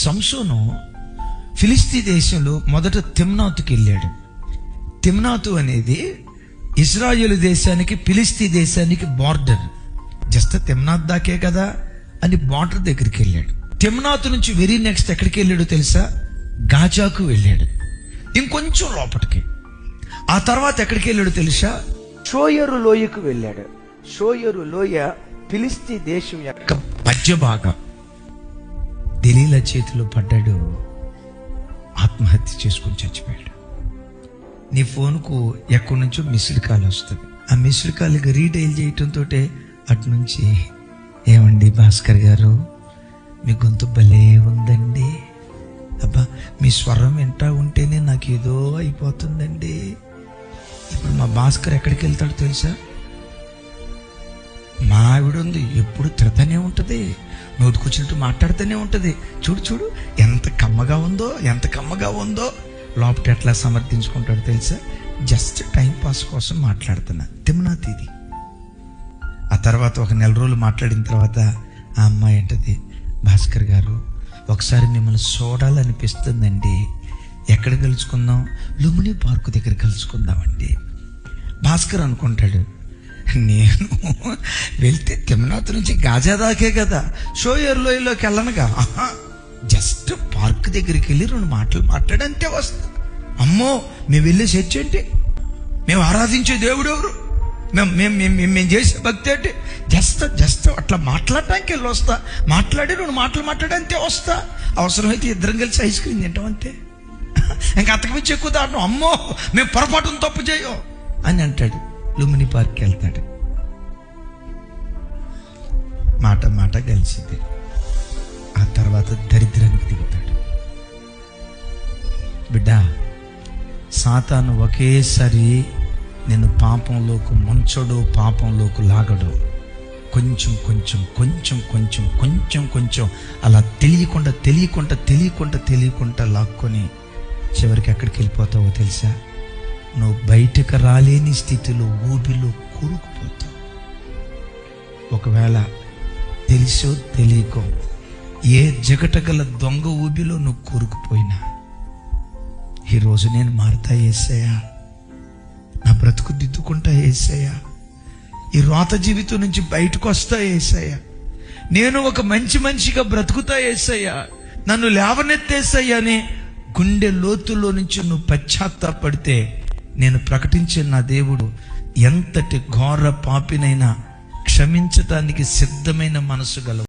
సంసోను ఫిలిస్తీ దేశంలో మొదట తిమ్నాతుకి వెళ్ళాడు. తిమ్నాతు అనేది ఇజ్రాయేలు దేశానికి ఫిలిస్తీ దేశానికి బార్డర్. జస్ట్ తిమ్నాత్ దాకే కదా అని బార్డర్ దగ్గరికి వెళ్ళాడు. తిమ్నాతు నుంచి వెరీ నెక్స్ట్ ఎక్కడికి వెళ్ళాడో తెలుసా? గాజాకు వెళ్ళాడు, ఇంకొంచెం లోపలికి. ఆ తర్వాత ఎక్కడికి వెళ్ళాడో తెలుసా? షోయరు లోయకు వెళ్ళాడు. షోయరు లోయ ఫిలిస్తీ దేశం యొక్క మధ్య భాగం. దెలీలా చేతిలో పడ్డాడు, ఆత్మహత్య చేసుకుని చచ్చిపోయాడు. నీ ఫోన్కు ఎక్కడి నుంచో మిస్డ్ కాల్ వస్తుంది. ఆ మిస్డ్ కాల్కి రీడైల్ చేయటంతో అటు నుంచి, ఏమండి భాస్కర్ గారు, మీ గొంతు భలే ఉందండి, అబ్బా మీ స్వరం వింటా ఉంటేనే నాకు ఏదో అయిపోతుందండి. ఇప్పుడు మా భాస్కర్ ఎక్కడికి వెళ్తాడో తెలుసా? మా ఆవిడ ఉంది, ఎప్పుడు తిడతానే ఉంటుంది, నోటుకొచ్చినట్టు మాట్లాడుతూనే ఉంటుంది. చూడు చూడు ఎంత కమ్మగా ఉందో, ఎంత కమ్మగా ఉందో. లోపల ఎట్లా సమర్థించుకుంటాడో తెలుసా? జస్ట్ టైం పాస్ కోసం మాట్లాడుతున్నా. తిమ్నాత్ ఇది. ఆ తర్వాత ఒక నెల రోజులు మాట్లాడిన తర్వాత ఆ అమ్మాయి అంటది, భాస్కర్ గారు ఒకసారి మిమ్మల్ని చూడాలనిపిస్తుందండి, ఎక్కడ కలుసుకుందాం? లుంబిని పార్కు దగ్గర కలుసుకుందామండి. భాస్కర్ అనుకుంటాడు, నేను వెళ్తే తిమ్నాత్ నుంచి గాజా దాకే కదా, షోయర్ లోయలోకి వెళ్ళనుగా, జస్ట్ పార్క్ దగ్గరికి వెళ్ళి 2 మాటలు మాట్లాడంతే వస్తా. అమ్మో మేము వెళ్ళే చర్చ్ ఏంటి, మేము ఆరాధించే దేవుడు ఎవరు, మేము చేసే భక్తి ఏంటి, జస్ట్ అట్లా మాట్లాడటానికి వెళ్ళి వస్తా, మాట్లాడి 2 మాటలు మాట్లాడంతే వస్తా. అవసరమైతే ఇద్దరం కలిసి ఐస్ క్రీమ్ తింటాం అంతే, ఇంకా అంతకుమించి ఎక్కువ దాటం. అమ్మో మేము పొరపాటును తప్పు చేయం అని అంటాడు. లుంబిని పార్క్కి వెళ్తాడు. మాట కలిసింది. ఆ తర్వాత దరిద్రానికి దిగుతాడు. బిడ్డ, సాతాను ఒకేసారి నేను పాపంలోకి ముంచడు, పాపంలోకి లాగడు. కొంచెం అలా తెలియకుండా లాక్కొని చివరికి ఎక్కడికి వెళ్ళిపోతావో తెలుసా? నువ్వు బయటకు రాలేని స్థితిలో ఊబిలో కూరుకుపోతావు. ఒకవేళ తెలుసో తెలియకో ఏ జగటగల దొంగ ఊబిలో నువ్వు కూరుకుపోయినా, ఈరోజు నేను మారుతా యేసయ్యా, నా బ్రతుకు దిద్దుకుంటా యేసయ్యా, ఈ రోత జీవితం నుంచి బయటకు వస్తా యేసయ్యా, నేను ఒక మంచి మనిషిగా బ్రతుకుతా యేసయ్యా, నన్ను లేవనెత్తేసయ్యా అని గుండె లోతుల్లో నుంచి నువ్వు పశ్చాత్తాపడితే, నేను ప్రకటించే నా దేవుడు ఎంతటి ఘోర పాపినైనా క్షమించటానికి సిద్ధమైన మనసు గల